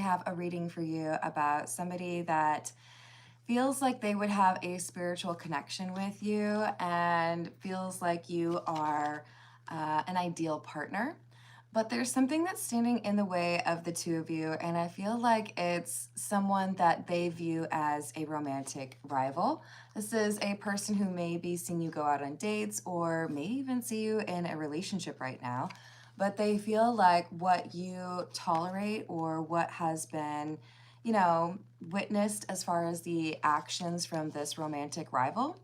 have a reading for you about somebody that feels like they would have a spiritual connection with you and feels like you are an ideal partner. But there's something that's standing in the way of the two of you, and I feel like it's someone that they view as a romantic rival. This is a person who may be seeing you go out on dates or may even see you in a relationship right now, but they feel like what you tolerate or what has been, witnessed as far as the actions from this romantic rival,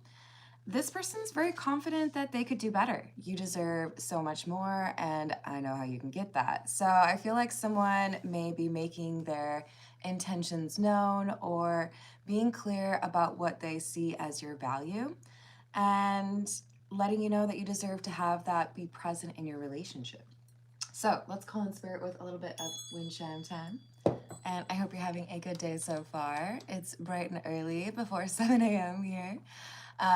this person's very confident that they could do better. You deserve so much more, and I know how you can get that. So I feel like someone may be making their intentions known or being clear about what they see as your value and letting you know that you deserve to have that be present in your relationship. So let's call in spirit with a little bit of wind chime time. And I hope you're having a good day so far. It's bright and early before 7 a.m. here.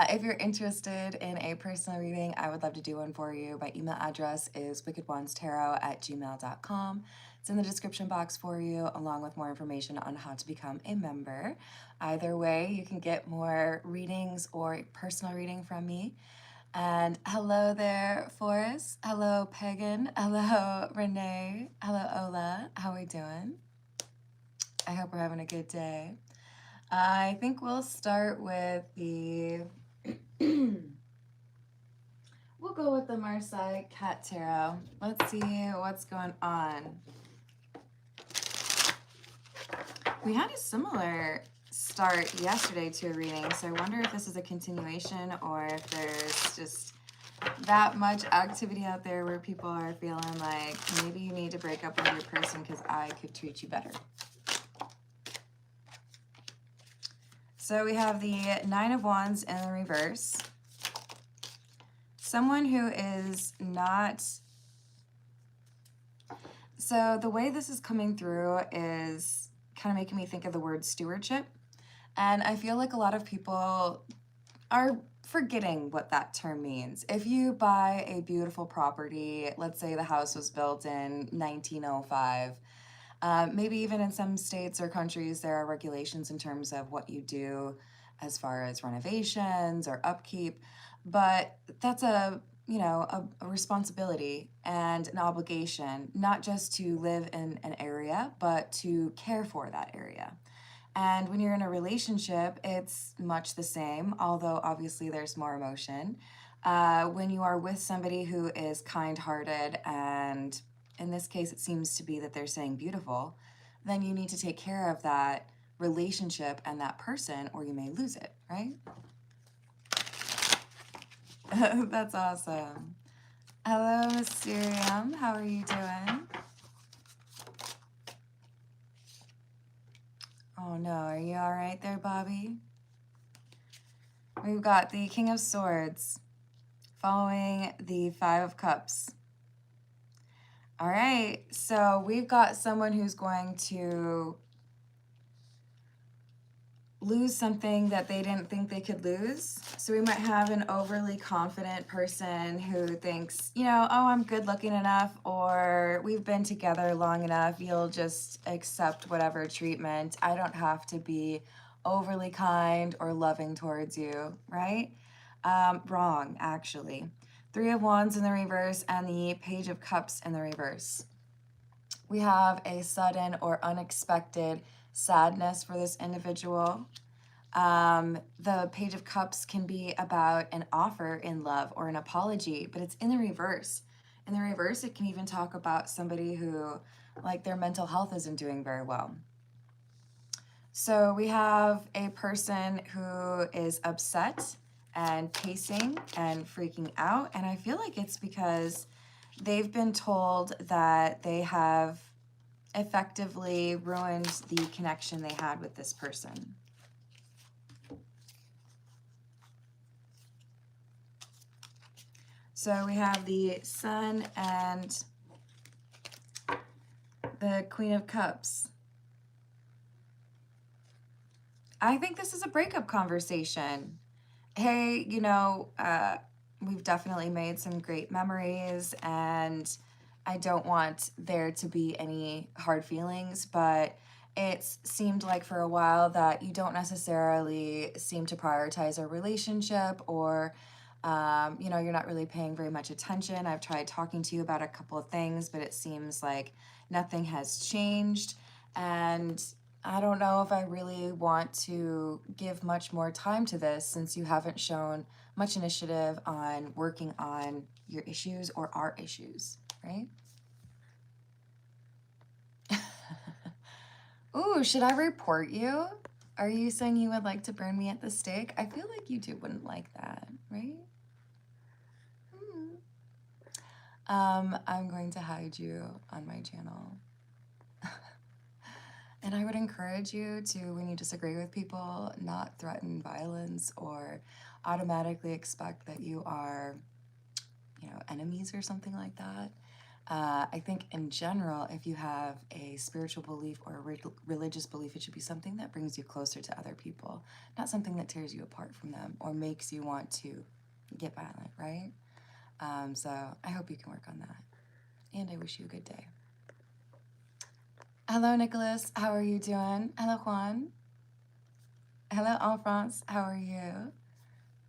If you're interested in a personal reading, I would love to do one for you. My email address is wickedwandstarot@gmail.com. It's in the description box for you, along with more information on how to become a member. Either way, you can get more readings or a personal reading from me. And hello there, Forrest. Hello, Pagan. Hello, Renee. Hello, Ola. How are we doing? I hope we're having a good day. I think we'll start with the, we'll go with the Marseille Cat Tarot. Let's see what's going on. We had a similar start yesterday to a reading, so I wonder if this is a continuation or if there's just that much activity out there where people are feeling like maybe you need to break up with your person because I could treat you better. So we have the Nine of Wands in the reverse. Someone who is not... So the way this is coming through is kind of making me think of the word stewardship. And I feel like a lot of people are forgetting what that term means. If you buy a beautiful property, let's say the house was built in 1905, maybe even in some states or countries, there are regulations in terms of what you do as far as renovations or upkeep, but that's a responsibility and an obligation, not just to live in an area, but to care for that area. And when you're in a relationship, it's much the same, although obviously there's more emotion. When you are with somebody who is kind-hearted, and in this case it seems to be that they're saying beautiful, then you need to take care of that relationship and that person, or you may lose it, right? That's awesome. Hello, Mysterium. How are you doing? Oh no, are you all right there, Bobby? We've got the King of Swords following the Five of Cups. All right, so we've got someone who's going to lose something that they didn't think they could lose. So we might have an overly confident person who thinks, oh, I'm good looking enough, or we've been together long enough, you'll just accept whatever treatment. I don't have to be overly kind or loving towards you, right? Wrong, actually. Three of Wands in the reverse and the Page of Cups in the reverse. We have a sudden or unexpected sadness for this individual. The Page of Cups can be about an offer in love or an apology, but it's in the reverse. In the reverse, it can even talk about somebody who, like, their mental health isn't doing very well. So we have a person who is upset and pacing and freaking out, and I feel like it's because they've been told that they have effectively ruined the connection they had with this person. So we have the Sun and the Queen of Cups. I think this is a breakup conversation. Hey, we've definitely made some great memories, and I don't want there to be any hard feelings, but It's seemed like for a while that you don't necessarily seem to prioritize a relationship, or you know, you're not really paying very much attention. I've tried talking to you about a couple of things, but it seems like nothing has changed. And I don't know if I really want to give much more time to this, since you haven't shown much initiative on working on your issues or our issues, right? Ooh, should I report you? Are you saying you would like to burn me at the stake? I feel like you two wouldn't like that, right? I'm going to hide you on my channel. And I would encourage you to, when you disagree with people, not threaten violence or automatically expect that you are, you know, enemies or something like that. I think in general, if you have a spiritual belief or a religious belief, it should be something that brings you closer to other people, not something that tears you apart from them or makes you want to get violent, right? So I hope you can work on that. And I wish you a good day. Hello, Nicholas. How are you doing? Hello, Juan. Hello, en France. How are you?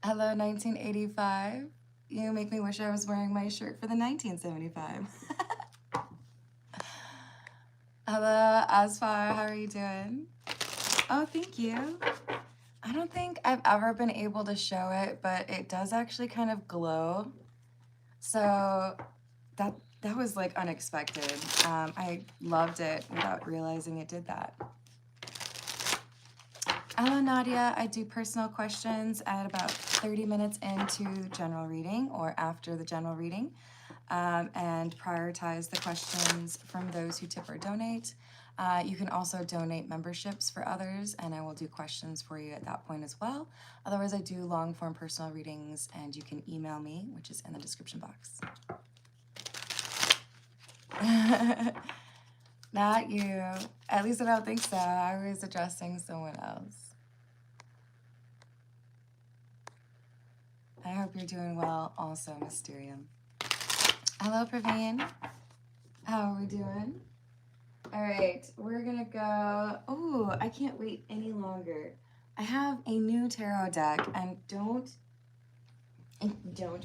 Hello, 1985. You make me wish I was wearing my shirt for the 1975. Hello, Asfar. How are you doing? Oh, thank you. I don't think I've ever been able to show it, but it does actually kind of glow. So that was like unexpected. I loved it without realizing it did that. Hello, Nadia. I do personal questions at about 30 minutes into the general reading or after the general reading, and prioritize the questions from those who tip or donate. You can also donate memberships for others, and I will do questions for you at that point as well. Otherwise, I do long-form personal readings, and you can email me, which is in the description box. Not you. At least I don't think so. I was addressing someone else. I hope you're doing well also, Mysterium. Hello, Praveen. How are we doing? All right, we're gonna go. Oh, I can't wait any longer. I have a new tarot deck, and don't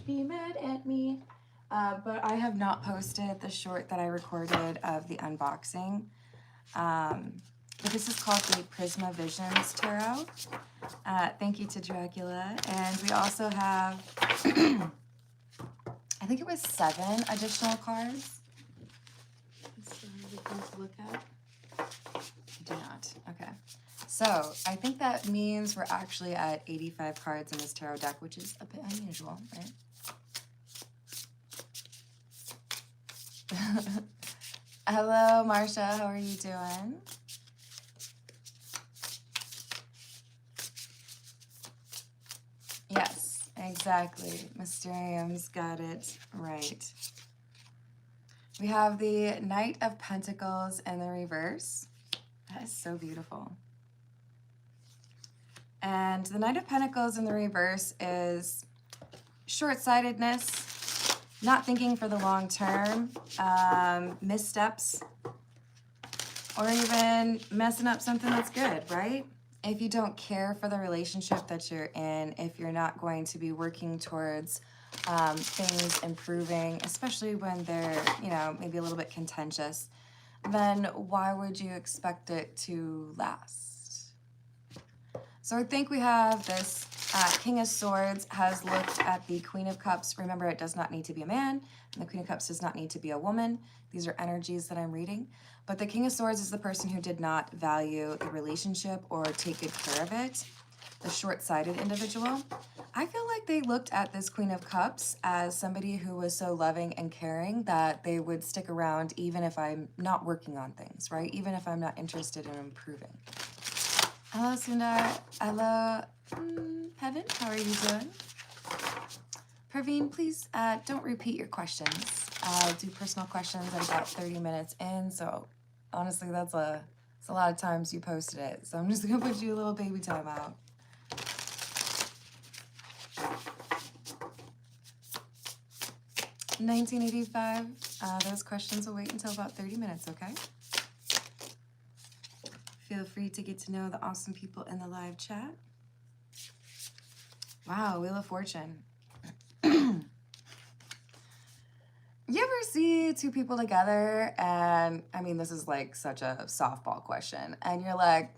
be mad at me. But I have not posted the short that I recorded of the unboxing. But this is called the Prisma Visions Tarot. Thank you to Dracula. And we also have, I think it was 7 additional cards. So to look at. I do not. Okay. So I think that means we're actually at 85 cards in this tarot deck, which is a bit unusual, right? Hello, Marsha. How are you doing? Yes, exactly. Mysterium's got it right. We have the Knight of Pentacles in the reverse. That is so beautiful. And the Knight of Pentacles in the reverse is short-sightedness, not thinking for the long term, missteps, or even messing up something that's good, right? If you don't care for the relationship that you're in, if you're not going to be working towards things improving, especially when they're, you know, maybe a little bit contentious, then why would you expect it to last? So I think we have this King of Swords has looked at the Queen of Cups. Remember, it does not need to be a man, and the Queen of Cups does not need to be a woman. These are energies that I'm reading. But the King of Swords is the person who did not value the relationship or take good care of it, the short-sighted individual. I feel like they looked at this Queen of Cups as somebody who was so loving and caring that they would stick around even if I'm not working on things, right? Even if I'm not interested in improving. Hello, Sundar. Hello, Heaven. How are you doing? Praveen, please don't repeat your questions. I'll do personal questions at about 30 minutes in, so honestly, that's a lot of times you posted it. So I'm just gonna put you a little baby time out. $19.85. Those questions will wait until about 30 minutes, okay? Feel free to get to know the awesome people in the live chat. Wow, Wheel of Fortune. You ever see two people together and, I mean, this is like such a softball question, and you're like,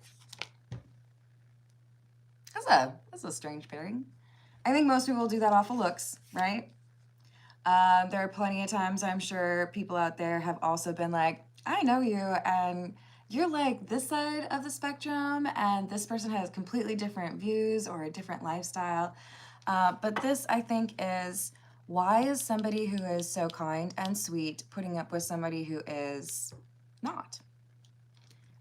that's a strange pairing. I think most people do that off of looks, right? There are plenty of times I'm sure people out there have also been like, I know you, and you're like this side of the spectrum, and this person has completely different views or a different lifestyle. But this, I think, is why is somebody who is so kind and sweet putting up with somebody who is not?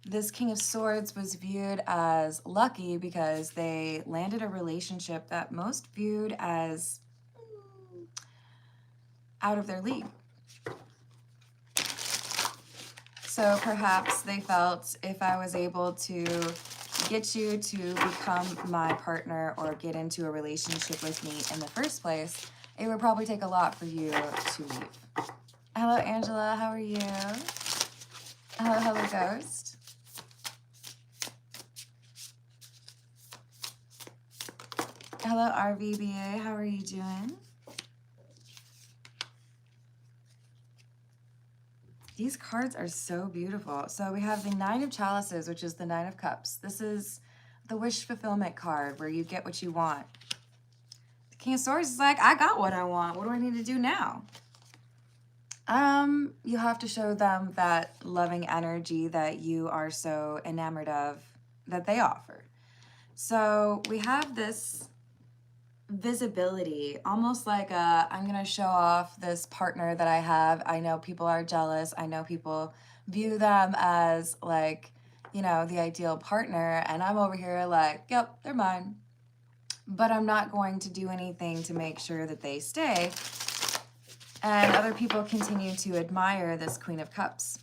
This King of Swords was viewed as lucky because they landed a relationship that most viewed as out of their league. So perhaps they felt, if I was able to get you to become my partner or get into a relationship with me in the first place, it would probably take a lot for you to leave. Hello, Angela. How are you? Hello, Ghost. Hello, RVBA. How are you doing? These cards are so beautiful. So we have the Nine of Chalices, which is the Nine of Cups. This is the wish fulfillment card where you get what you want. The King of Swords is like, I got what I want. What do I need to do now? You have to show them that loving energy that you are so enamored of that they offer. So we have this visibility, almost like I'm gonna show off this partner that I have. I know people are jealous. I know people view them as like, you know, the ideal partner, and I'm over here like, yep, they're mine. But I'm not going to do anything to make sure that they stay. And other people continue to admire this Queen of Cups,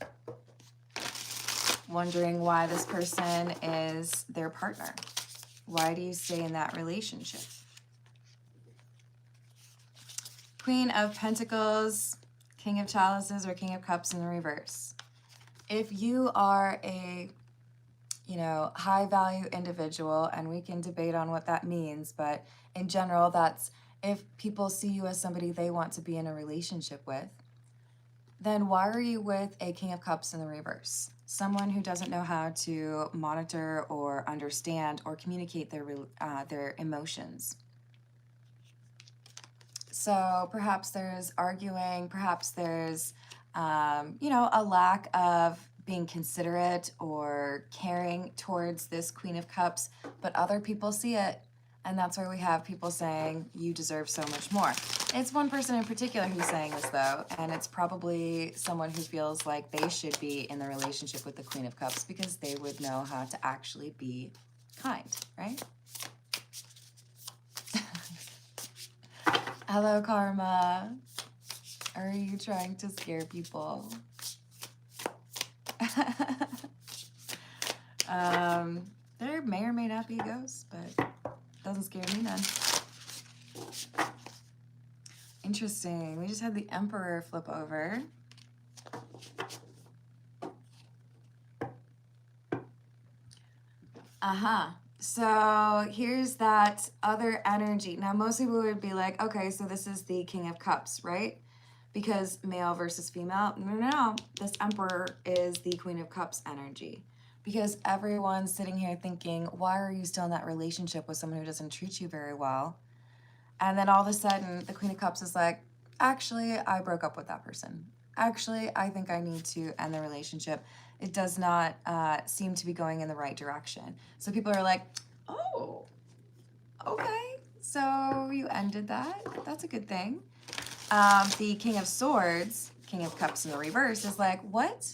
wondering why this person is their partner. Why do you stay in that relationship? Queen of Pentacles, King of Chalices, or King of Cups in the reverse. If you are a, you know, high value individual, and we can debate on what that means, but in general, that's if people see you as somebody they want to be in a relationship with, then why are you with a King of Cups in the reverse? Someone who doesn't know how to monitor or understand or communicate their emotions. So perhaps there's arguing, perhaps there's, you know, a lack of being considerate or caring towards this Queen of Cups, but other people see it. And that's where we have people saying, you deserve so much more. It's one person in particular who's saying this, though, and it's probably someone who feels like they should be in the relationship with the Queen of Cups because they would know how to actually be kind, right? Hello, Karma. Are you trying to scare people? There may or may not be ghosts, but doesn't scare me none. Interesting. We just had the Emperor flip over. So here's that other energy. Now, most people would be like, okay, so this is the King of Cups, right? Because male versus female. No. This Emperor is the Queen of Cups energy. Because everyone's sitting here thinking, why are you still in that relationship with someone who doesn't treat you very well? And then all of a sudden, the Queen of Cups is like, actually, I broke up with that person. Actually, I think I need to end the relationship. It does not seem to be going in the right direction. So people are like, oh, okay. So you ended that. That's a good thing. The King of Swords, King of Cups in the reverse, is like, what?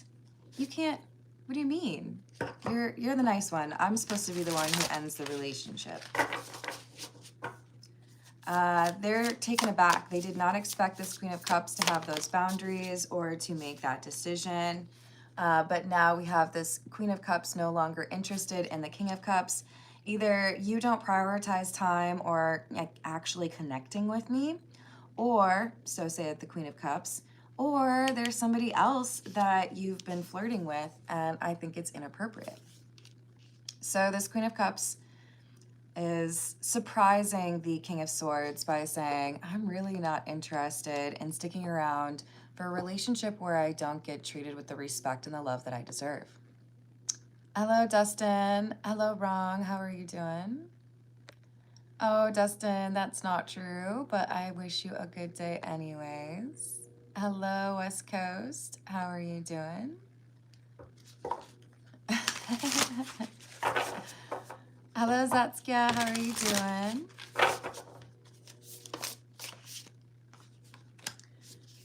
You can't, what do you mean? You're the nice one. I'm supposed to be the one who ends the relationship. They're taken aback. They did not expect this Queen of Cups to have those boundaries or to make that decision. But now we have this Queen of Cups no longer interested in the King of Cups. Either you don't prioritize time or actually connecting with me, or, so saith the Queen of Cups, or there's somebody else that you've been flirting with, and I think it's inappropriate. So this Queen of Cups is surprising the King of Swords by saying, I'm really not interested in sticking around for a relationship where I don't get treated with the respect and the love that I deserve. Hello, Dustin. Hello, Wrong. How are you doing? Oh, Dustin, that's not true, but I wish you a good day anyways. Hello, West Coast. How are you doing? Hello, Zatskia. How are you doing?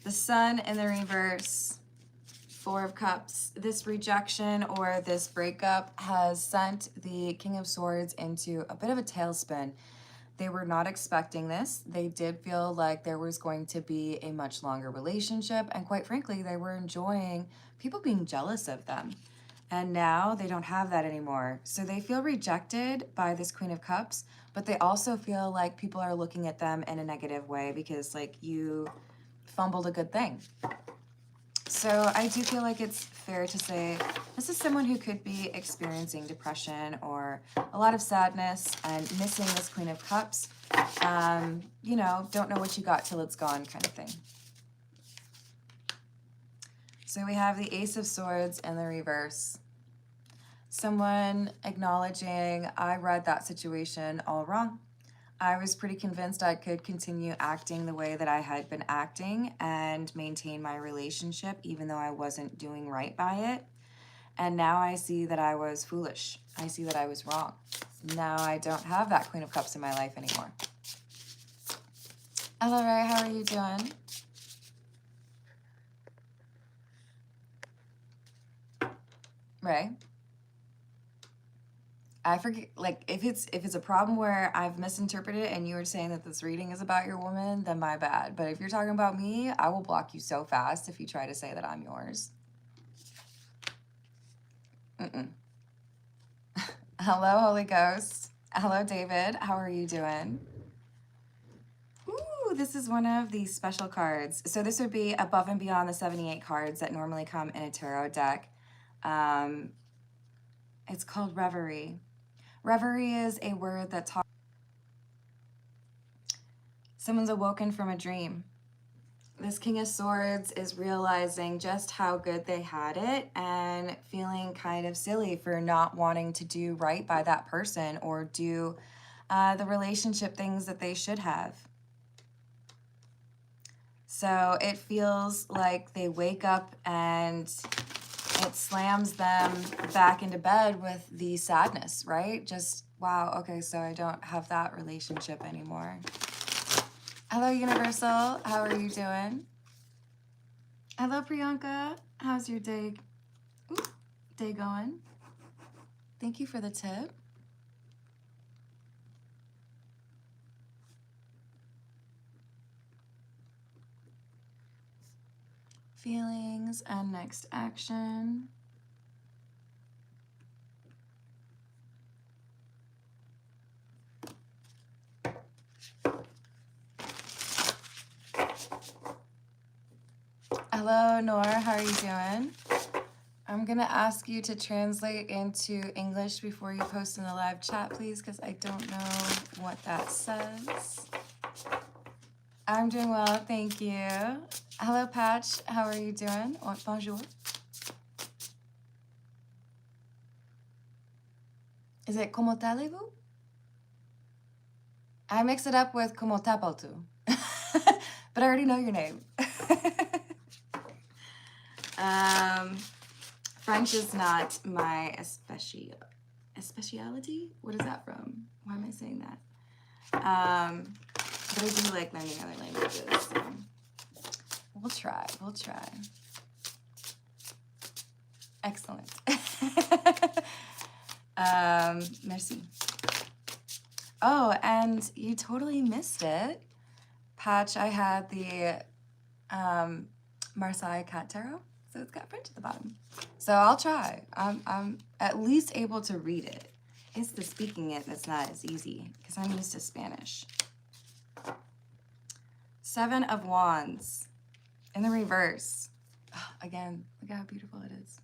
The Sun in the reverse. Four of Cups. This rejection or this breakup has sent the King of Swords into a bit of a tailspin. They were not expecting this. They did feel like there was going to be a much longer relationship, and quite frankly, they were enjoying people being jealous of them. And now they don't have that anymore. So they feel rejected by this Queen of Cups, but they also feel like people are looking at them in a negative way because, like, you fumbled a good thing. So I do feel like it's fair to say this is someone who could be experiencing depression or a lot of sadness and missing this Queen of Cups. You know, don't know what you got till it's gone kind of thing. So we have the Ace of Swords in the reverse. Someone acknowledging, I read that situation all wrong. I was pretty convinced I could continue acting the way that I had been acting and maintain my relationship even though I wasn't doing right by it. And now I see that I was foolish. I see that I was wrong. Now I don't have that Queen of Cups in my life anymore. Hello, Ray. How are you doing? Ray? I forget, like, if it's a problem where I've misinterpreted it and you were saying that this reading is about your woman, then my bad. But if you're talking about me, I will block you so fast if you try to say that I'm yours. Hello, Holy Ghost. Hello, David. How are you doing? Ooh, this is one of the special cards. So this would be above and beyond the 78 cards that normally come in a tarot deck. It's called Reverie. Reverie is a word that talks. Someone's awoken from a dream. This King of Swords is realizing just how good they had it and feeling kind of silly for not wanting to do right by that person or do the relationship things that they should have. So it feels like they wake up and it slams them back into bed with the sadness, right? Just, wow, okay, so I don't have that relationship anymore. Hello, Universal. How are you doing? Hello, Priyanka. How's your day going? Thank you for the tip. Feelings and next action. Hello, Nora. How are you doing? I'm going to ask you to translate into English before you post in the live chat, please, because I don't know what that says. I'm doing well, thank you. Hello, Patch. How are you doing? Oh, bonjour. Is it como allez-vous? I mix it up with como t'appelles-tu. But I already know your name. French is not my speciality. What is that from? Why am I saying that? But I do like learning other languages. So we'll try. Excellent. Merci. Oh, and you totally missed it. Patch, I had the Marseille Cat Tarot, so it's got French at the bottom. So I'll try. I'm at least able to read it. It's the speaking it that's not as easy because I'm used to Spanish. 7 of Wands in the reverse. Oh, again, look at how beautiful it is.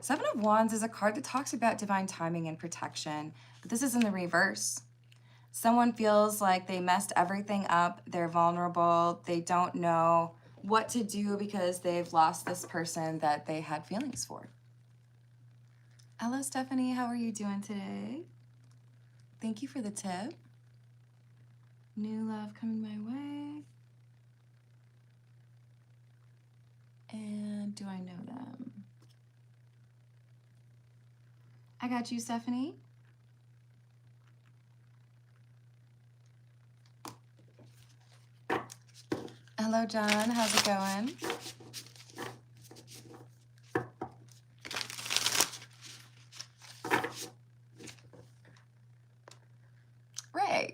Seven of Wands is a card that talks about divine timing and protection, but this is in the reverse. Someone feels like they messed everything up. They're vulnerable. They don't know what to do because they've lost this person that they had feelings for. Hello, Stephanie. How are you doing today? Thank you for the tip. New love coming my way. And do I know them? I got you, Stephanie. Hello, John. How's it going? Ray,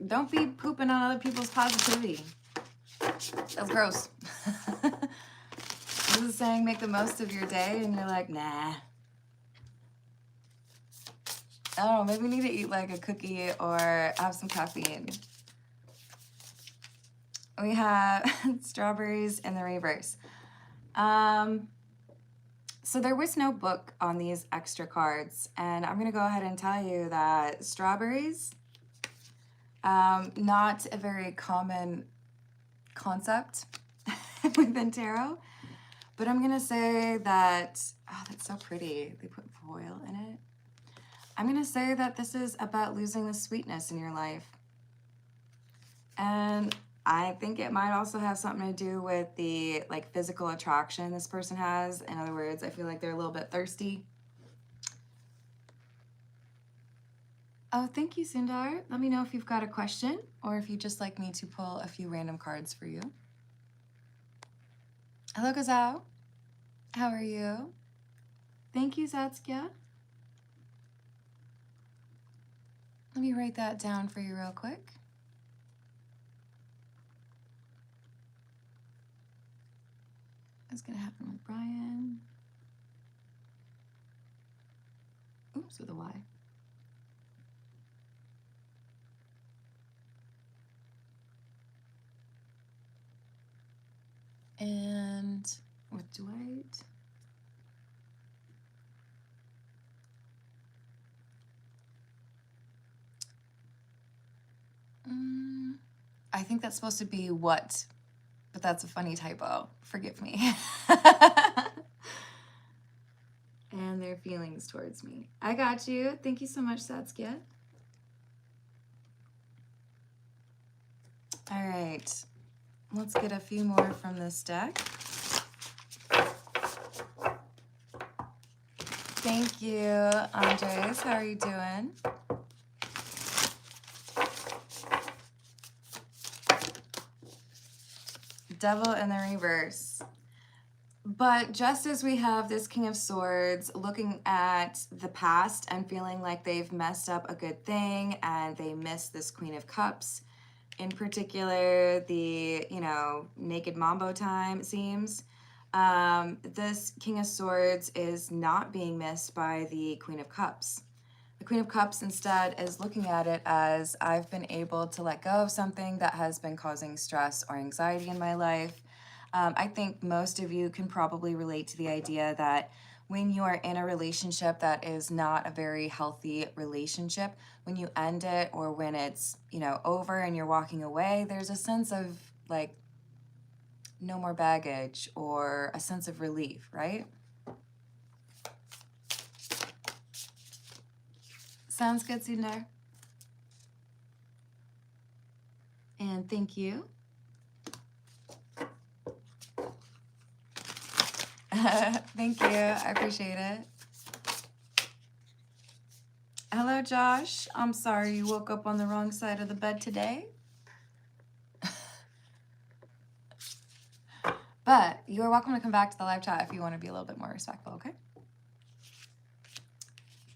don't be pooping on other people's positivity. That's gross. This is saying make the most of your day, and you're like, nah. I don't know, maybe we need to eat like a cookie or have some caffeine. We have strawberries in the reverse. So there was no book on these extra cards, and I'm gonna go ahead and tell you that strawberries, not a very common concept within tarot, but I'm gonna say that, oh, that's so pretty. They put foil in it. I'm gonna say that this is about losing the sweetness in your life. And I think it might also have something to do with the like physical attraction this person has. In other words, I feel like they're a little bit thirsty. Oh, thank you, Sundar. Let me know if you've got a question or if you'd just like me to pull a few random cards for you. Hello, Gazao. How are you? Thank you, Zatskia. Let me write that down for you real quick. What's gonna happen with Brian? Oops, with a Y. And with Dwight. I think that's supposed to be what, but that's a funny typo. Forgive me. And their feelings towards me. I got you. Thank you so much, Satskia. All right. Let's get a few more from this deck. Thank you, Andres. How are you doing? Devil in the reverse. But just as we have this King of Swords looking at the past and feeling like they've messed up a good thing and they miss this Queen of Cups, in particular, the, naked mambo time, it seems. This King of Swords is not being missed by the Queen of Cups. The Queen of Cups instead is looking at it as I've been able to let go of something that has been causing stress or anxiety in my life. I think most of you can probably relate to the idea that when you are in a relationship that is not a very healthy relationship, when you end it or when it's, over and you're walking away, there's a sense of like no more baggage or a sense of relief, right? Sounds good, Sundar. And thank you. Thank you. I appreciate it. Hello, Josh. I'm sorry you woke up on the wrong side of the bed today. But you're welcome to come back to the live chat if you want to be a little bit more respectful, okay?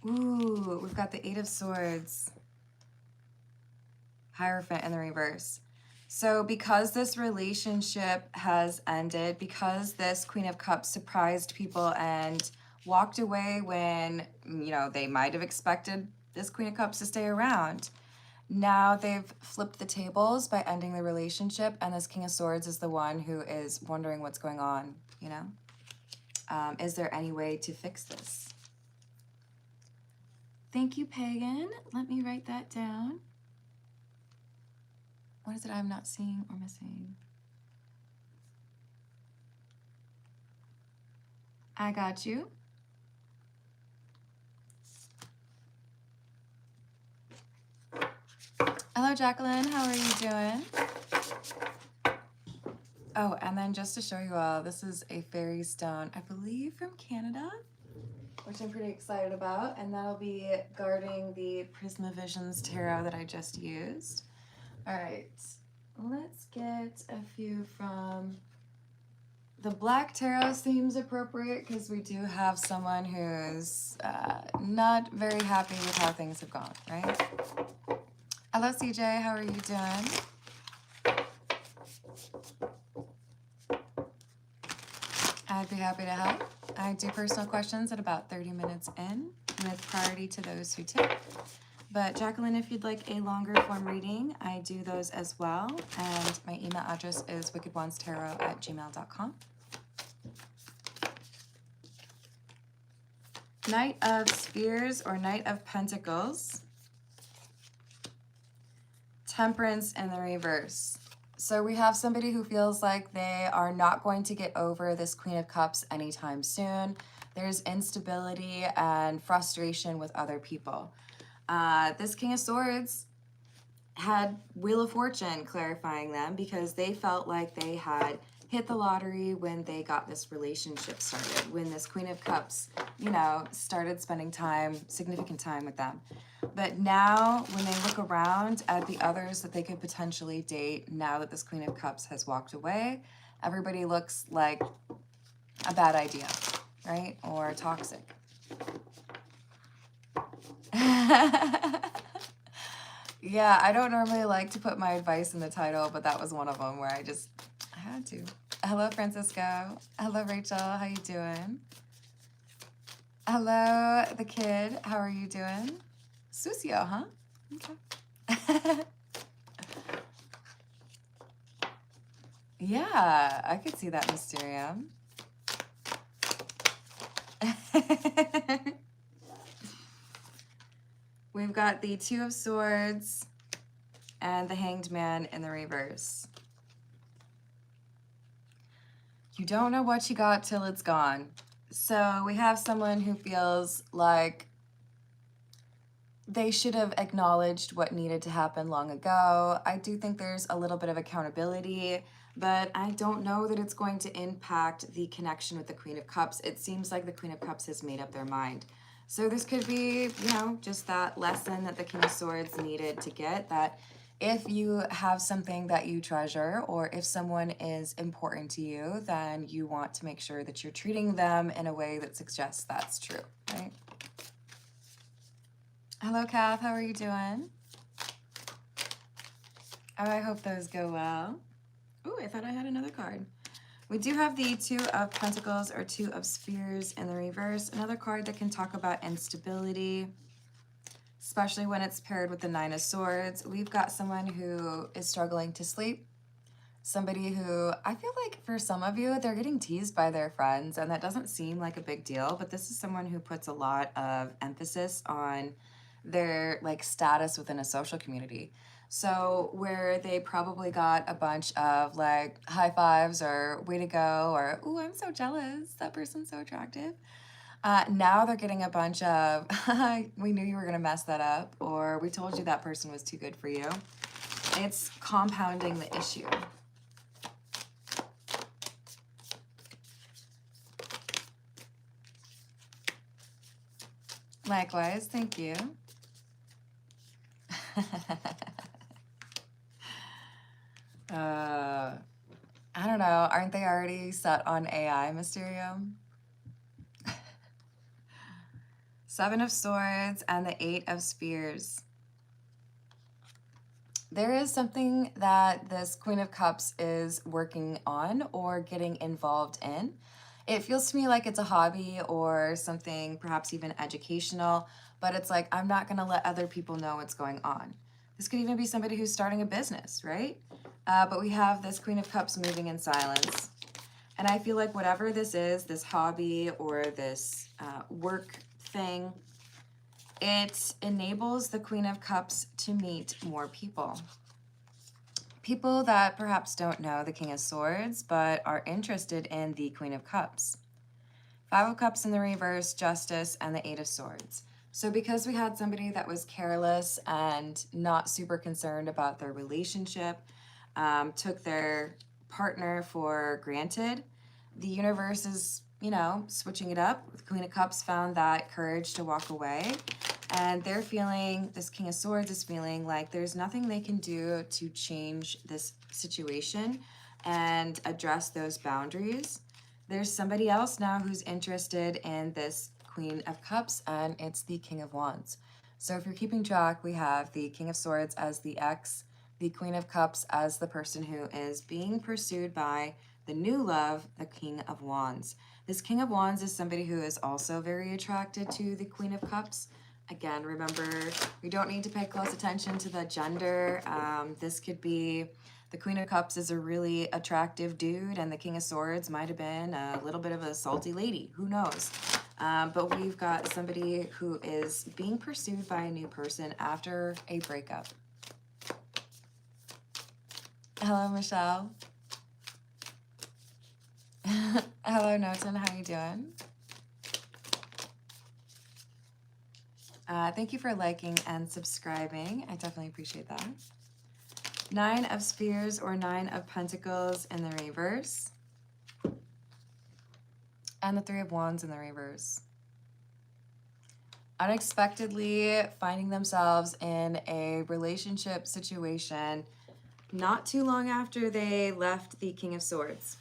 Ooh, we've got the Eight of Swords. Hierophant in the reverse. So because this relationship has ended, because this Queen of Cups surprised people and walked away when, they might have expected this Queen of Cups to stay around, now they've flipped the tables by ending the relationship, and this King of Swords is the one who is wondering what's going on, Is there any way to fix this? Thank you, Pagan. Let me write that down. What is it I'm not seeing or missing? I got you. Hello, Jacqueline. How are you doing? Oh, and then just to show you all, this is a fairy stone, I believe from Canada, which I'm pretty excited about. And that'll be guarding the Prismavisions tarot that I just used. All right, let's get a few from the Black Tarot. Seems appropriate because we do have someone who's not very happy with how things have gone, right? Hello, CJ. How are you doing? I'd be happy to help. I do personal questions at about 30 minutes in, with priority to those who tip. But Jacqueline, if you'd like a longer form reading, I do those as well. And my email address is wickedonestarot@gmail.com. Knight of Spears or Knight of Pentacles. Temperance in the reverse. So we have somebody who feels like they are not going to get over this Queen of Cups anytime soon. There's instability and frustration with other people. This King of Swords had Wheel of Fortune clarifying them because they felt like they had hit the lottery when they got this relationship started, when this Queen of Cups, you know, started spending time, significant time with them. But now when they look around at the others that they could potentially date, now that this Queen of Cups has walked away, everybody looks like a bad idea, right? Or toxic. Yeah, I don't normally like to put my advice in the title, but that was one of them where I had to. Hello, Francisco. Hello, Rachel. How you doing? Hello, the kid. How are you doing? Susio, huh? Okay. Yeah, I could see that Mysterium. We've got the Two of Swords and the Hanged Man in the reverse. You don't know what you got till it's gone. So we have someone who feels like they should have acknowledged what needed to happen long ago. I do think there's a little bit of accountability, but I don't know that it's going to impact the connection with the Queen of Cups. It seems like the Queen of Cups has made up their mind. So this could be, you know, just that lesson that the King of Swords needed to get, that if you have something that you treasure or if someone is important to you, then you want to make sure that you're treating them in a way that suggests that's true, right? Hello, Kath. How are you doing? Oh, I hope those go well. Oh, I thought I had another card. We do have the Two of Pentacles or Two of Spears in the reverse. Another card that can talk about instability, especially when it's paired with the Nine of Swords. We've got someone who is struggling to sleep. Somebody who, I feel like for some of you, they're getting teased by their friends, and that doesn't seem like a big deal, but this is someone who puts a lot of emphasis on their like status within a social community. So where they probably got a bunch of like high fives or way to go or, ooh, I'm so jealous, that person's so attractive. Now they're getting a bunch of, we knew you were gonna mess that up, or we told you that person was too good for you. It's compounding the issue. Likewise, thank you. I don't know. Aren't they already set on AI, Mysterium? Seven of Swords and the Eight of Spears. There is something that this Queen of Cups is working on or getting involved in. It feels to me like it's a hobby or something perhaps even educational, but it's like, I'm not going to let other people know what's going on. This could even be somebody who's starting a business, right? But we have this Queen of Cups moving in silence. And I feel like whatever this is, this hobby or this work thing, it enables the Queen of Cups to meet more people. People that perhaps don't know the King of Swords, but are interested in the Queen of Cups. Five of Cups in the reverse, Justice, and the Eight of Swords. So because we had somebody that was careless and not super concerned about their relationship, took their partner for granted, the universe is, switching it up. The Queen of Cups found that courage to walk away. And they're feeling, this King of Swords is feeling like there's nothing they can do to change this situation and address those boundaries. There's somebody else now who's interested in this Queen of Cups, and it's the King of Wands. So if you're keeping track, we have the King of Swords as the ex, the Queen of Cups as the person who is being pursued by the new love, the King of Wands. This King of Wands is somebody who is also very attracted to the Queen of Cups. Again, remember, we don't need to pay close attention to the gender. This could be, the Queen of Cups is a really attractive dude, and the King of Swords might have been a little bit of a salty lady. Who knows? But we've got somebody who is being pursued by a new person after a breakup. Hello, Michelle. Hello, Noten. How you doing? Thank you for liking and subscribing. I definitely appreciate that. Nine of Spears or Nine of Pentacles in the reverse. And the Three of Wands in the reverse. Unexpectedly finding themselves in a relationship situation not too long after they left the King of Swords.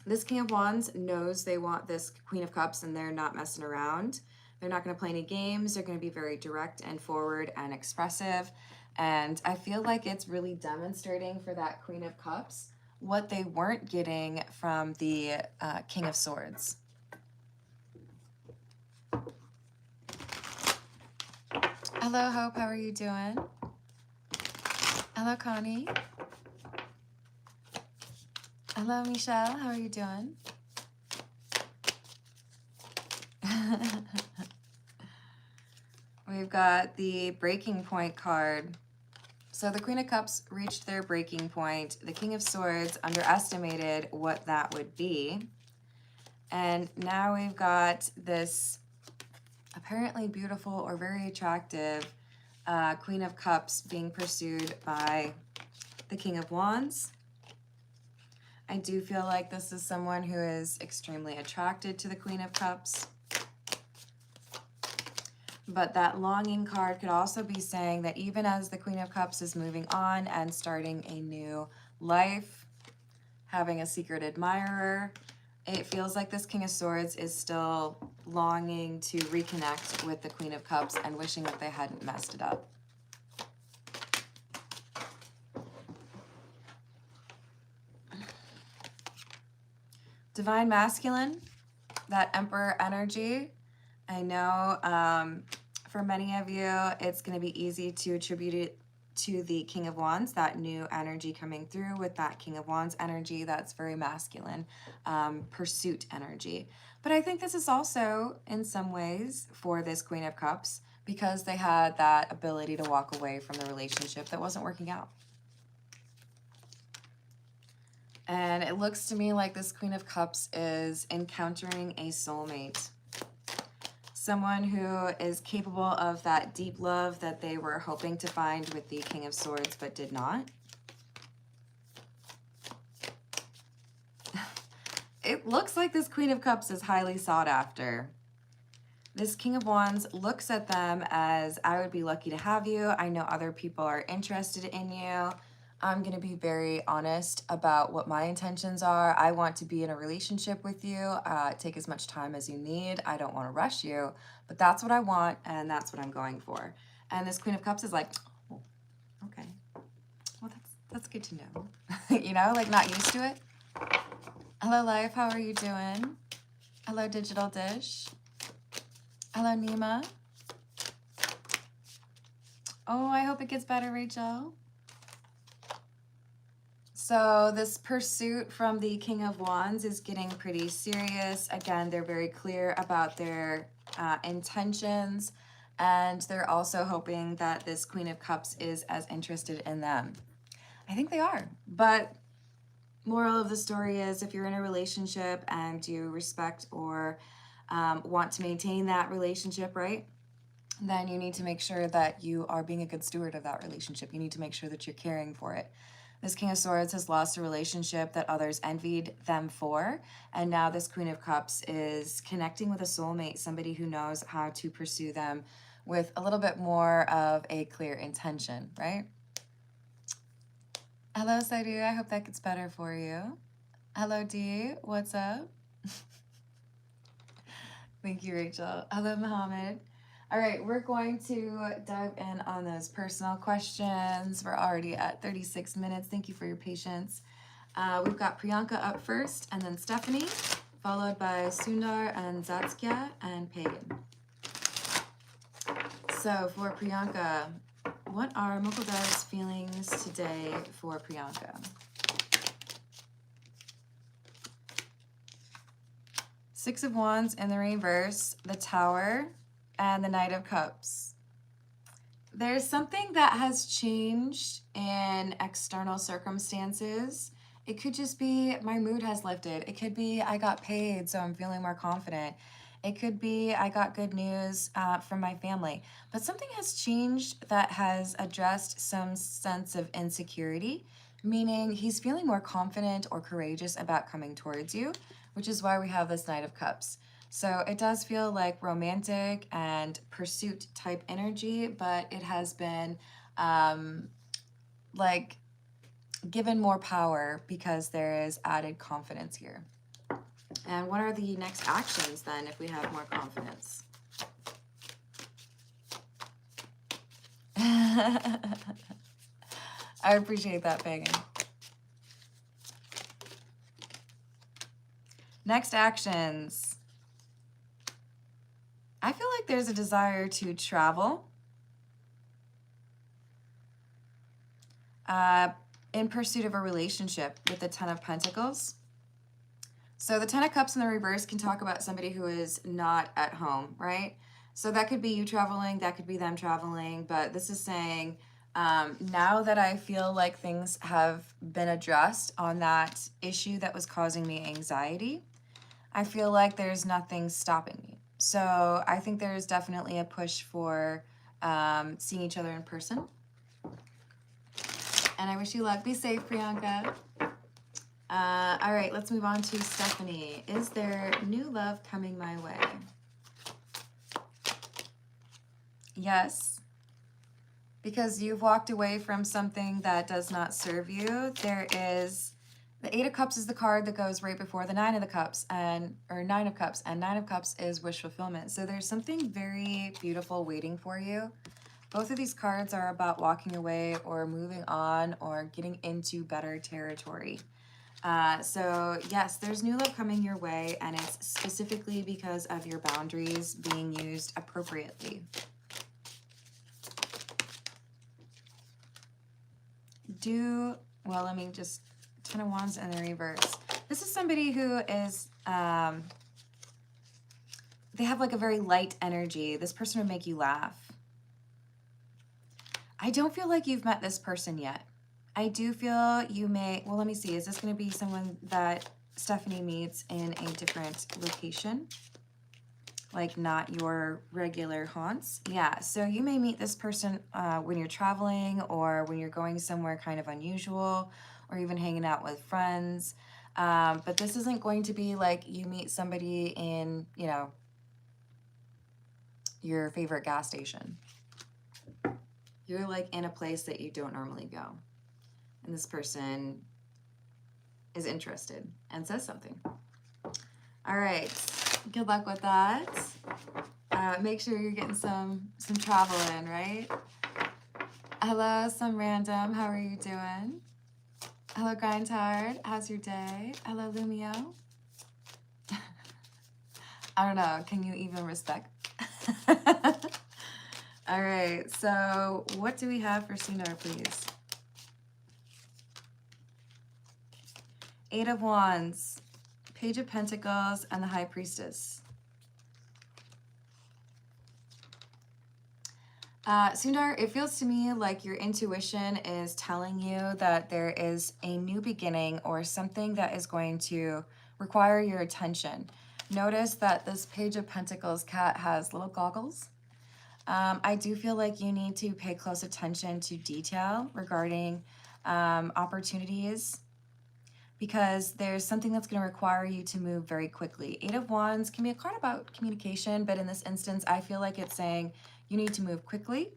This King of Wands knows they want this Queen of Cups and they're not messing around. They're not going to play any games. They're going to be very direct and forward and expressive. And I feel like it's really demonstrating for that Queen of Cups what they weren't getting from the King of Swords. Hello, Hope. How are you doing? Hello, Connie. Hello, Michelle. How are you doing? We've got the breaking point card. So the Queen of Cups reached their breaking point. The King of Swords underestimated what that would be. And now we've got this apparently beautiful or very attractive Queen of Cups being pursued by the King of Wands. I do feel like this is someone who is extremely attracted to the Queen of Cups. But that longing card could also be saying that even as the Queen of Cups is moving on and starting a new life, having a secret admirer, it feels like this King of Swords is still longing to reconnect with the Queen of Cups and wishing that they hadn't messed it up. Divine Masculine, that Emperor energy. I know for many of you, it's going to be easy to attribute it to the King of Wands, that new energy coming through with that King of Wands energy. That's very masculine, pursuit energy. But I think this is also, in some ways, for this Queen of Cups, because they had that ability to walk away from the relationship that wasn't working out. And it looks to me like this Queen of Cups is encountering a soulmate. Someone who is capable of that deep love that they were hoping to find with the King of Swords but did not. It looks like this Queen of Cups is highly sought after. This King of Wands looks at them as, I would be lucky to have you. I know other people are interested in you. I'm going to be very honest about what my intentions are. I want to be in a relationship with you. Take as much time as you need. I don't want to rush you, but that's what I want, and that's what I'm going for. And this Queen of Cups is like, oh, okay. Well, that's good to know. You know, like not used to it. Hello, Life. How are you doing? Hello, Digital Dish. Hello, Nima. Oh, I hope it gets better, Rachel. So this pursuit from the King of Wands is getting pretty serious. Again, they're very clear about their intentions, and they're also hoping that this Queen of Cups is as interested in them. I think they are, but moral of the story is if you're in a relationship and you respect or want to maintain that relationship, right? Then you need to make sure that you are being a good steward of that relationship. You need to make sure that you're caring for it. This King of Swords has lost a relationship that others envied them for. And now this Queen of Cups is connecting with a soulmate, somebody who knows how to pursue them with a little bit more of a clear intention, right? Hello, Saidu. I hope that gets better for you. Hello, Dee. What's up? Thank you, Rachel. Hello, Mohammed. All right, we're going to dive in on those personal questions. We're already at 36 minutes. Thank you for your patience. We've got Priyanka up first, and then Stephanie, followed by Sundar and Zatskia and Pagan. So for Priyanka, what are Mukuldar's feelings today for Priyanka? Six of Wands in the reverse, the Tower, and the Knight of Cups. There's something that has changed in external circumstances. It could just be my mood has lifted. It could be I got paid, so I'm feeling more confident. It could be I got good news from my family. But something has changed that has addressed some sense of insecurity, meaning he's feeling more confident or courageous about coming towards you, which is why we have this Knight of Cups. So it does feel like romantic and pursuit type energy, but it has been like given more power because there is added confidence here. And what are the next actions then if we have more confidence? I appreciate that, Pagan. Next actions. I feel like there's a desire to travel in pursuit of a relationship with the Ten of Pentacles. So the Ten of Cups in the reverse can talk about somebody who is not at home, right? So that could be you traveling, that could be them traveling, but this is saying now that I feel like things have been addressed on that issue that was causing me anxiety, I feel like there's nothing stopping me. So I think there's definitely a push for seeing each other in person. And I wish you luck. Be safe, Priyanka. All right, let's move on to Stephanie. Is there new love coming my way? Yes. Because you've walked away from something that does not serve you. There is... The Eight of Cups is the card that goes right before the Nine of Cups, and Nine of Cups is wish fulfillment. So there's something very beautiful waiting for you. Both of these cards are about walking away or moving on or getting into better territory. So yes, there's new love coming your way, and it's specifically because of your boundaries being used appropriately. Well, let me just... Ten of Wands in the reverse. This is somebody who is, they have like a very light energy. This person would make you laugh. I don't feel like you've met this person yet. I do feel you may, well, let me see. Is this going to be someone that Stephanie meets in a different location? Like not your regular haunts? Yeah, so you may meet this person when you're traveling or when you're going somewhere kind of unusual, or even hanging out with friends. But this isn't going to be like you meet somebody in, you know, your favorite gas station. You're like in a place that you don't normally go. And this person is interested and says something. All right, good luck with that. Make sure you're getting some travel in, right? Hello, some random, how are you doing? Hello, Grindhard. How's your day? Hello, Lumio. I don't know. Can you even respect? All right. So what do we have for Sundar, please? Eight of Wands, Page of Pentacles, and the High Priestess. Sundar, it feels to me like your intuition is telling you that there is a new beginning or something that is going to require your attention. Notice that this Page of Pentacles cat has little goggles. I do feel like you need to pay close attention to detail regarding opportunities, because there's something that's going to require you to move very quickly. Eight of Wands can be a card about communication, but in this instance, I feel like it's saying you need to move quickly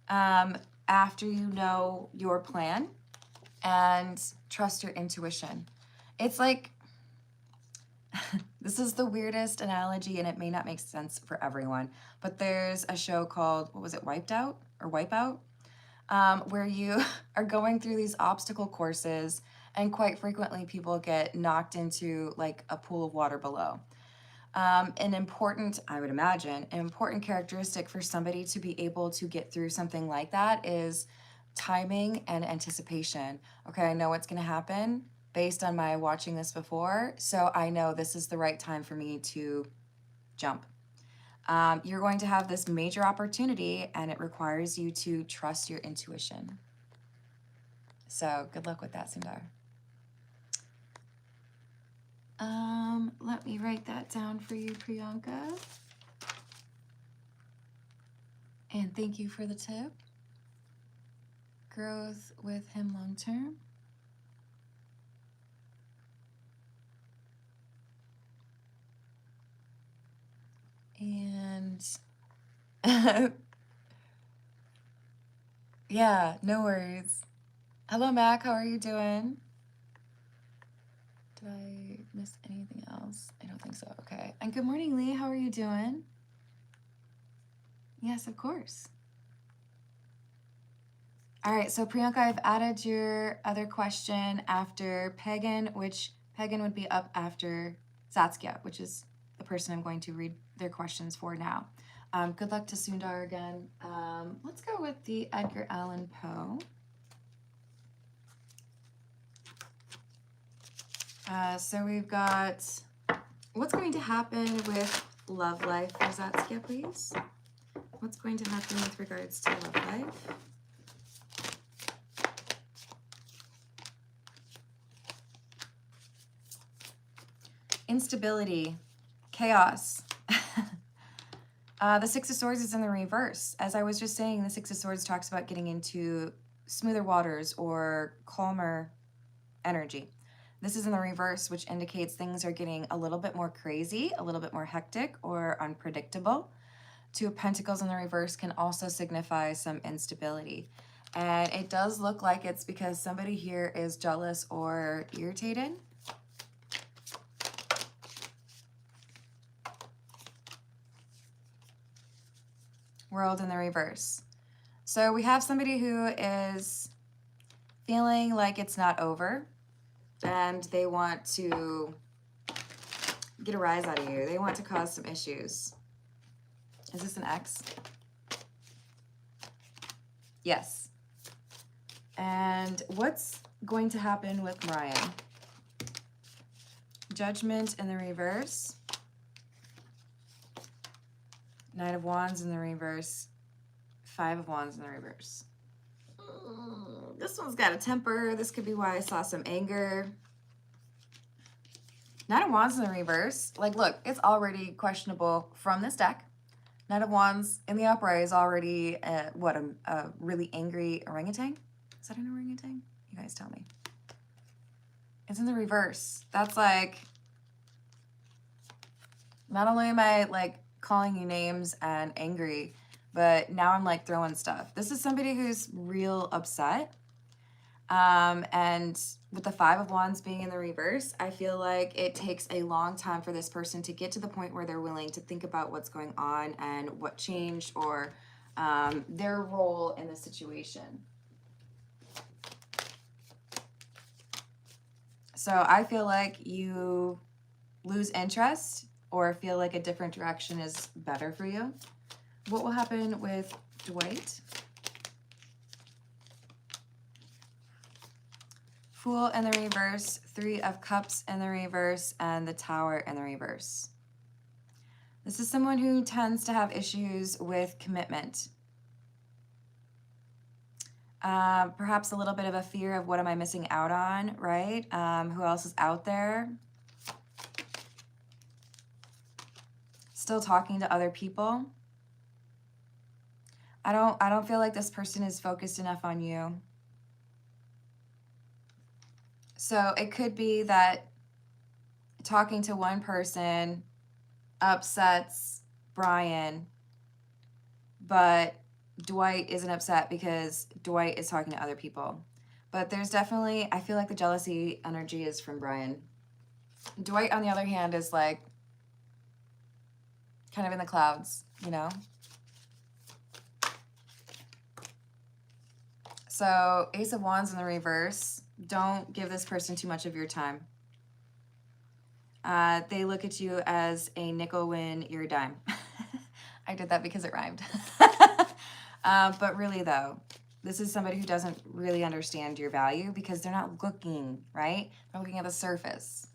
after you know your plan and trust your intuition. It's like, this is the weirdest analogy and it may not make sense for everyone, but there's a show called, what was it, Wipeout, where you are going through these obstacle courses, and quite frequently people get knocked into like a pool of water below. An important, I would imagine, an important characteristic for somebody to be able to get through something like that is timing and anticipation. Okay, I know what's going to happen based on my watching this before, so I know this is the right time for me to jump. You're going to have this major opportunity and it requires you to trust your intuition. So good luck with that, Sundar. Let me write that down for you, Priyanka. And thank you for the tip. Growth with him long term. And yeah, no worries. Hello, Mac. How are you doing? Did I miss anything else? I don't think so. Okay. And good morning, Lee. How are you doing? Yes, of course. All right. So, Priyanka, I've added your other question after Pagan, which Pagan would be up after Saskia, which is the person I'm going to read their questions for now. Good luck to Sundar again. Let's go with the Edgar Allan Poe. So we've got, what's going to happen with love life for Saskia, please? What's going to happen with regards to love life? Instability, chaos. The Six of Swords is in the reverse. As I was just saying, the Six of Swords talks about getting into smoother waters or calmer energy. This is in the reverse, which indicates things are getting a little bit more crazy, a little bit more hectic or unpredictable. Two of Pentacles in the reverse can also signify some instability. And it does look like it's because somebody here is jealous or irritated. World in the reverse. So we have somebody who is feeling like it's not over and they want to get a rise out of you. They want to cause some issues. Is this an X? Yes. And what's going to happen with Mariah? Judgment in the reverse. Knight of Wands in the reverse. Five of Wands in the reverse. This one's got a temper. This could be why I saw some anger. Knight of Wands in the reverse. Like, look, it's already questionable from this deck. Knight of Wands in the upright is already, a really angry orangutan? Is that an orangutan? You guys tell me. It's in the reverse. That's like, not only am I like calling you names and angry, but now I'm like throwing stuff. This is somebody who's real upset. And with the Five of Wands being in the reverse, I feel like it takes a long time for this person to get to the point where they're willing to think about what's going on and what changed or their role in the situation. So I feel like you lose interest or feel like a different direction is better for you. What will happen with Dwight? Fool in the reverse, Three of Cups in the reverse, and the Tower in the reverse. This is someone who tends to have issues with commitment. Perhaps a little bit of a fear of what am I missing out on, right? Who else is out there? Still talking to other people. I don't feel like this person is focused enough on you. So it could be that talking to one person upsets Brian, but Dwight isn't upset because Dwight is talking to other people. But there's definitely, I feel like the jealousy energy is from Brian. Dwight, on the other hand, is like kind of in the clouds, you know? So Ace of Wands in the reverse. Don't give this person too much of your time. They look at you as a nickel when you're a dime. I did that because it rhymed. But really, though, this is somebody who doesn't really understand your value because they're not looking, right? They're looking at the surface.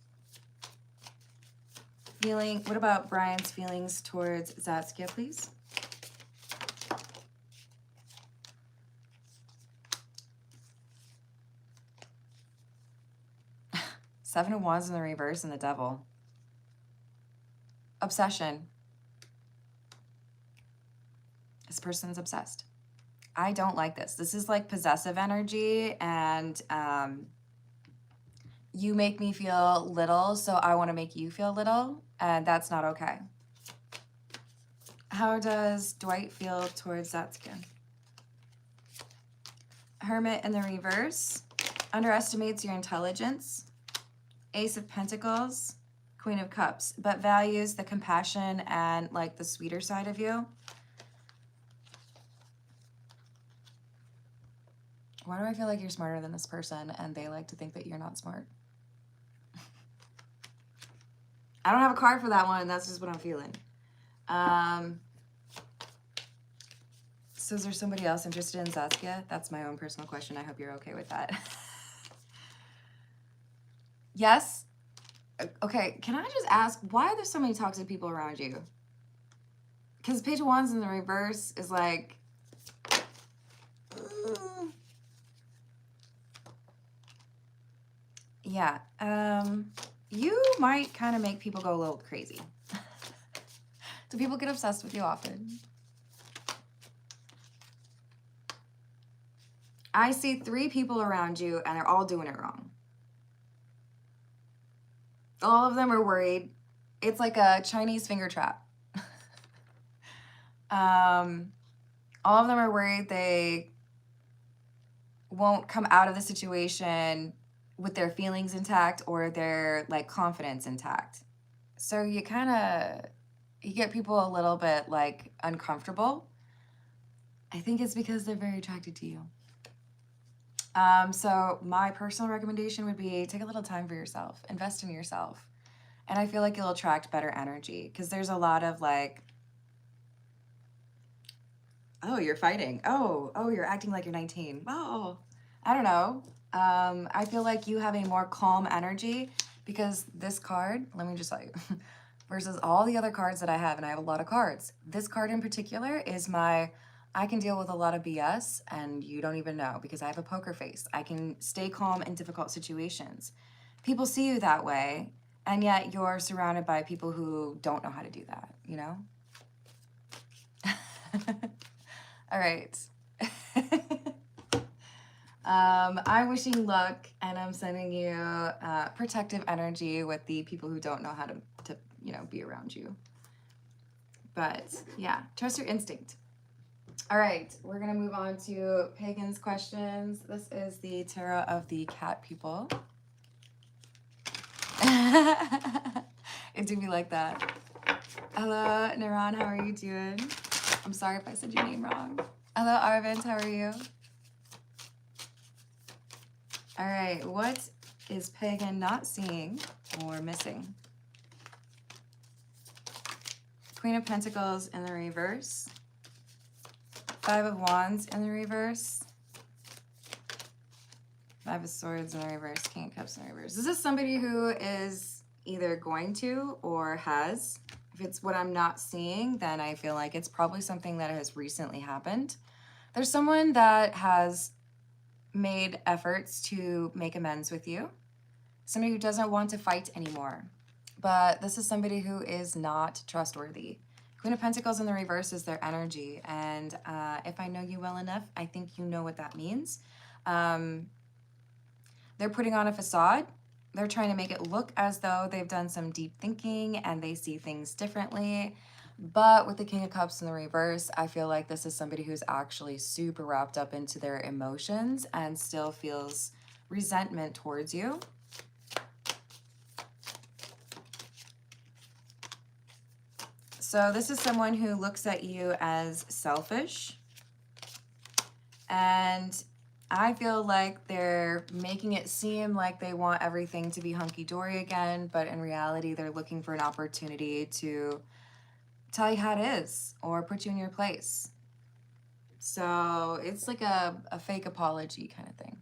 What about Brian's feelings towards Saskia, please? Seven of Wands in the reverse and the Devil. Obsession. This person's obsessed. I don't like this. This is like possessive energy, and you make me feel little, so I want to make you feel little, and that's not okay. How does Dwight feel towards Saskia? Hermit in the reverse. Underestimates your intelligence. Ace of Pentacles, Queen of Cups, but values the compassion and like the sweeter side of you. Why do I feel like you're smarter than this person and they like to think that you're not smart? I don't have a card for that one. That's just what I'm feeling. So is there somebody else interested in Saskia? That's my own personal question. I hope you're okay with that. Yes? Okay, can I just ask, why are there so many toxic people around you? Because Page of Wands in the reverse is like... yeah, you might kind of make people go a little crazy. Do people get obsessed with you often? I see 3 people around you and they're all doing it wrong. All of them are worried. It's like a Chinese finger trap. All of them are worried they won't come out of the situation with their feelings intact or their like confidence intact. So you get people a little bit like uncomfortable. I think it's because they're very attracted to you. So my personal recommendation would be take a little time for yourself, invest in yourself. And I feel like you'll attract better energy because there's a lot of like, oh, you're fighting. Oh, you're acting like you're 19. Oh, I don't know. I feel like you have a more calm energy because this card, let me just tell you, versus all the other cards that I have, and I have a lot of cards. This card in particular is I can deal with a lot of BS and you don't even know because I have a poker face. I can stay calm in difficult situations. People see you that way, and yet you're surrounded by people who don't know how to do that, you know? All right. I'm wishing luck, and I'm sending you protective energy with the people who don't know how to be around you. But yeah, trust your instinct. All right, we're gonna move on to Pagan's questions. This is the tarot of the cat people. It do be like that. Hello, Naran, how are you doing? I'm sorry if I said your name wrong. Hello, Arvind, how are you? All right, what is Pagan not seeing or missing? Queen of Pentacles in the reverse. 5 of Wands in the reverse. Five of Swords in the reverse, King of Cups in the reverse. This is somebody who is either going to or has. If it's what I'm not seeing, then I feel like it's probably something that has recently happened. There's someone that has made efforts to make amends with you. Somebody who doesn't want to fight anymore. But this is somebody who is not trustworthy. Queen of Pentacles in the reverse is their energy. And if I know you well enough, I think you know what that means. They're putting on a facade. They're trying to make it look as though they've done some deep thinking and they see things differently. But with the King of Cups in the reverse, I feel like this is somebody who's actually super wrapped up into their emotions and still feels resentment towards you. So this is someone who looks at you as selfish. And I feel like they're making it seem like they want everything to be hunky-dory again, but in reality, they're looking for an opportunity to tell you how it is or put you in your place. So it's like a fake apology kind of thing.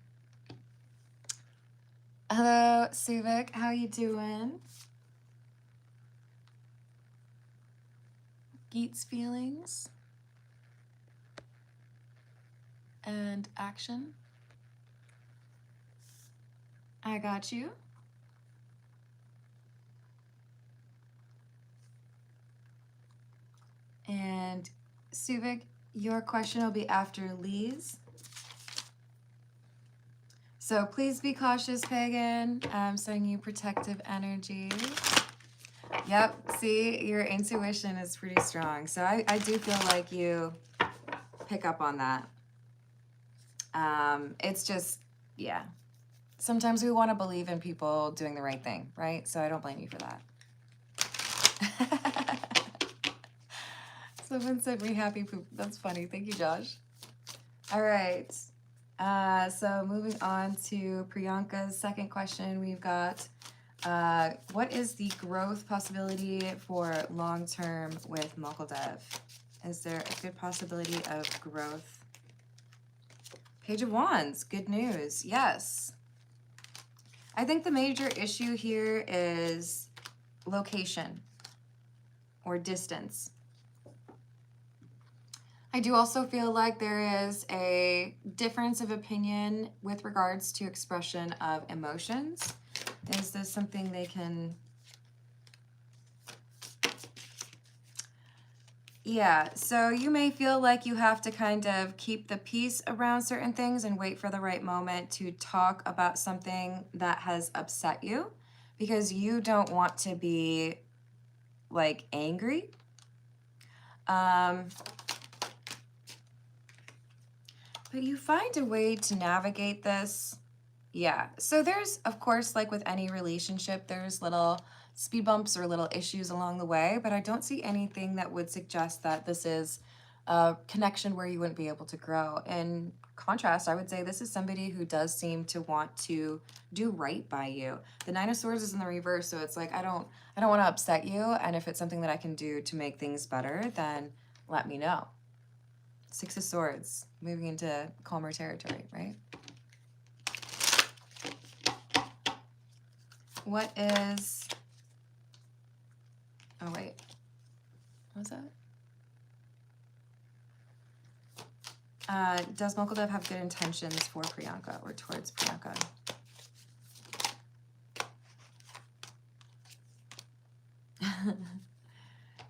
Hello, Suvik. How you doing? Geet's feelings and action. I got you. And Suvik, your question will be after Lee's. So please be cautious, Pagan. I'm sending you protective energy. Yep, see, your intuition is pretty strong. So I do feel like you pick up on that. It's just, yeah. Sometimes we want to believe in people doing the right thing, right? So I don't blame you for that. Someone said me happy poop. That's funny. Thank you, Josh. All right. So moving on to Priyanka's second question, we've got, what is the growth possibility for long-term with Mokuldev? Is there a good possibility of growth? Page of Wands, good news, yes. I think the major issue here is location or distance. I do also feel like there is a difference of opinion with regards to expression of emotions. Is this something they can... Yeah, so you may feel like you have to kind of keep the peace around certain things and wait for the right moment to talk about something that has upset you because you don't want to be like angry. But you find a way to navigate this. Yeah, so there's, of course, like with any relationship, there's little speed bumps or little issues along the way, but I don't see anything that would suggest that this is a connection where you wouldn't be able to grow. In contrast, I would say this is somebody who does seem to want to do right by you. The Nine of Swords is in the reverse, so it's like I don't want to upset you, and if it's something that I can do to make things better, then let me know. Six of Swords, moving into calmer territory, right? What is... Oh, wait. What was that? Does Mokuldev have good intentions for Priyanka or towards Priyanka?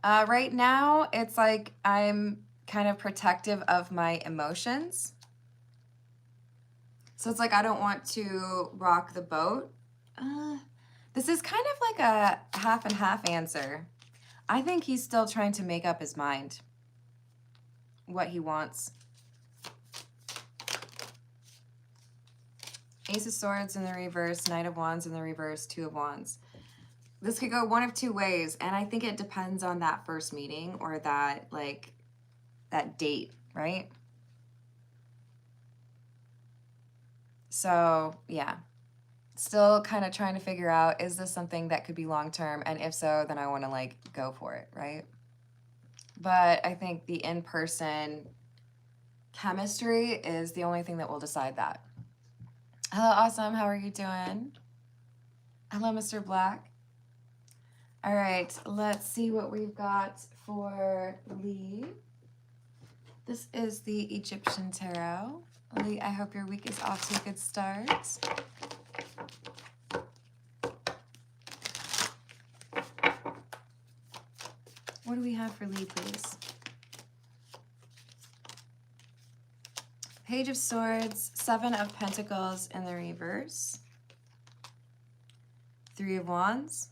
Right now, it's like I'm kind of protective of my emotions. So it's like I don't want to rock the boat. This is kind of like a half and half answer. I think he's still trying to make up his mind what he wants. Ace of Swords in the reverse, Knight of Wands in the reverse, Two of Wands. This could go one of two ways, and I think it depends on that first meeting or that, like, that date, right? So, yeah. Still kind of trying to figure out, is this something that could be long-term? And if so, then I want to, like, go for it, right? But I think the in-person chemistry is the only thing that will decide that. Hello, awesome. How are you doing? Hello, Mr. Black. All right, let's see what we've got for Lee. This is the Egyptian Tarot. Lee, I hope your week is off to a good start. What do we have for Lee, please? Page of Swords, Seven of Pentacles in the reverse, Three of Wands.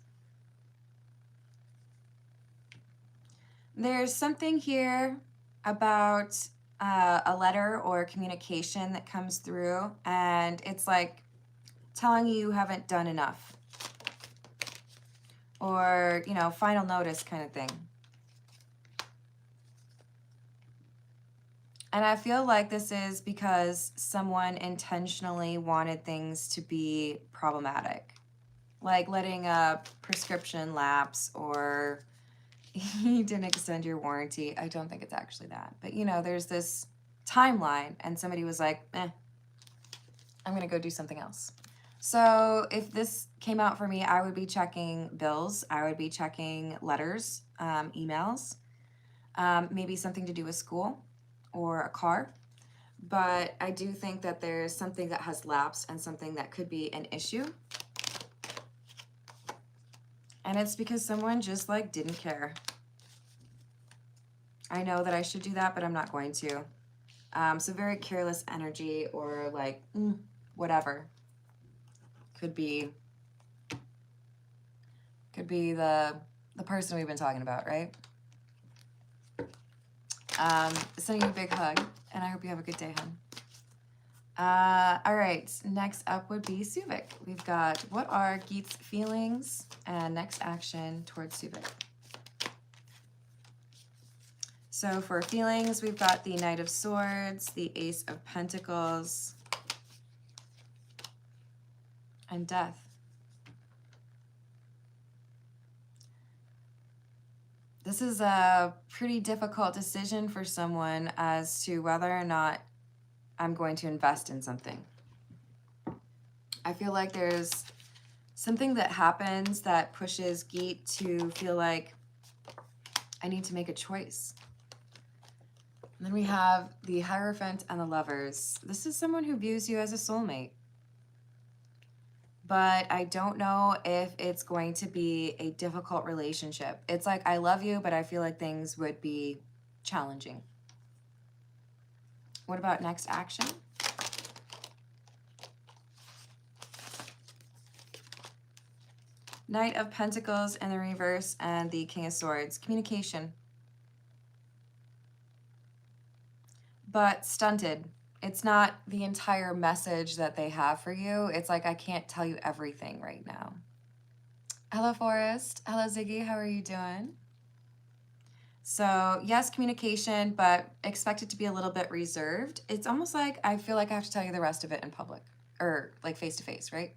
There's something here about a letter or communication that comes through, and it's like telling you haven't done enough, or, you know, final notice kind of thing. And I feel like this is because someone intentionally wanted things to be problematic, like letting a prescription lapse, or you didn't extend your warranty. I don't think it's actually that. But, you know, there's this timeline, and somebody was like, I'm going to go do something else. So if this came out for me, I would be checking bills. I would be checking letters, emails, maybe something to do with school or a car. But I do think that there's something that has lapsed and something that could be an issue. And it's because someone just like didn't care. I know that I should do that, but I'm not going to. So very careless energy, or like whatever. Could be the person we've been talking about, right? Sending you a big hug, and I hope you have a good day, hon. All right, next up would be Suvik. We've got, what are Geet's feelings and next action towards Suvik? So for feelings, we've got the Knight of Swords, the Ace of Pentacles, and Death. This is a pretty difficult decision for someone as to whether or not I'm going to invest in something. I feel like there's something that happens that pushes Geet to feel like I need to make a choice. And then we have the Hierophant and the Lovers. This is someone who views you as a soulmate. But I don't know if it's going to be a difficult relationship. It's like, I love you, but I feel like things would be challenging. What about next action? Knight of Pentacles in the reverse and the King of Swords. Communication. But stunted. It's not the entire message that they have for you. It's like, I can't tell you everything right now. Hello, Forrest. Hello, Ziggy. How are you doing? So yes, communication, but expect it to be a little bit reserved. It's almost like I feel like I have to tell you the rest of it in public, or like face to face, right?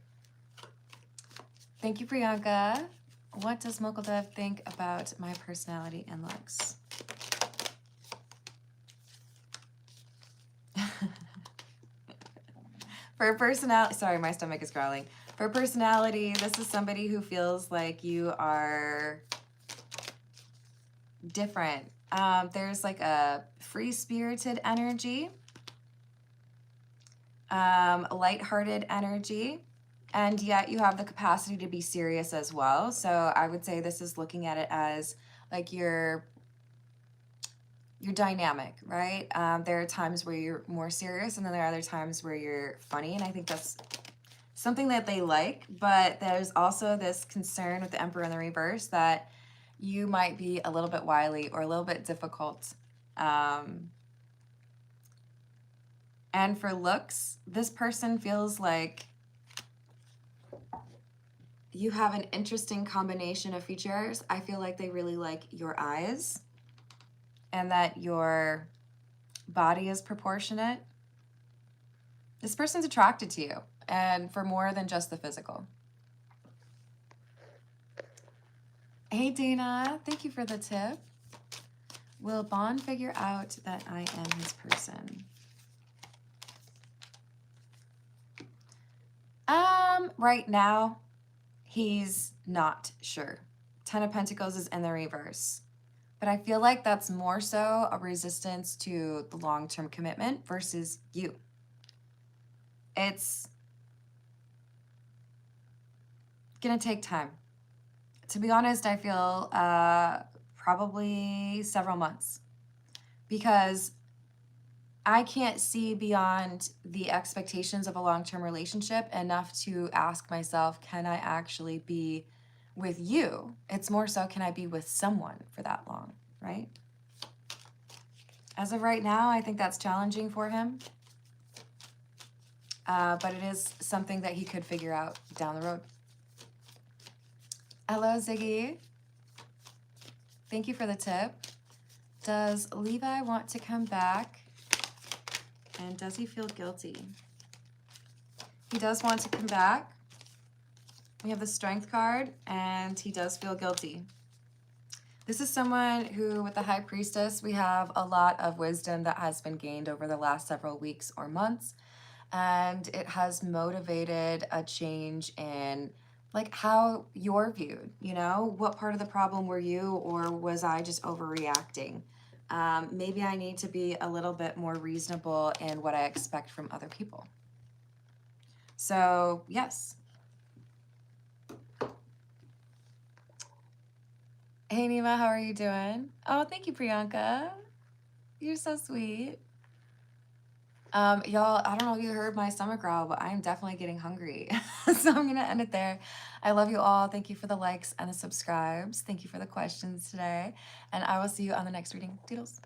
Thank you, Priyanka. What does Mokuldev think about my personality and looks? For personality, sorry, my stomach is growling. For personality, this is somebody who feels like you are different. There's like a free-spirited energy, lighthearted energy, and yet you have the capacity to be serious as well. So I would say this is looking at it as like you're dynamic, right? There are times where you're more serious, and then there are other times where you're funny, and I think that's something that they like. But there's also this concern with the Emperor in the reverse that you might be a little bit wily or a little bit difficult. And for looks, this person feels like you have an interesting combination of features. I feel like they really like your eyes, and that your body is proportionate. This person's attracted to you, and for more than just the physical. Hey, Dana, thank you for the tip. Will Bond figure out that I am his person? Right now, he's not sure. Ten of Pentacles is in the reverse. But I feel like that's more so a resistance to the long-term commitment versus you. It's gonna take time. To be honest, I feel probably several months, because I can't see beyond the expectations of a long-term relationship enough to ask myself, can I actually be with you? It's more so, can I be with someone for that long, right? As of right now, I think that's challenging for him. But it is something that he could figure out down the road. Hello, Ziggy. Thank you for the tip. Does Levi want to come back? And does he feel guilty? He does want to come back. We have the Strength card, and he does feel guilty. This is someone who, with the High Priestess, we have a lot of wisdom that has been gained over the last several weeks or months. And it has motivated a change in like how you're viewed, you know? What part of the problem were you, or was I just overreacting? Maybe I need to be a little bit more reasonable in what I expect from other people. So, yes. Hey, Nima, how are you doing? Oh, thank you, Priyanka. You're so sweet. Y'all, I don't know if you heard my stomach growl, but I'm definitely getting hungry. So I'm going to end it there. I love you all. Thank you for the likes and the subscribes. Thank you for the questions today. And I will see you on the next reading. Doodles.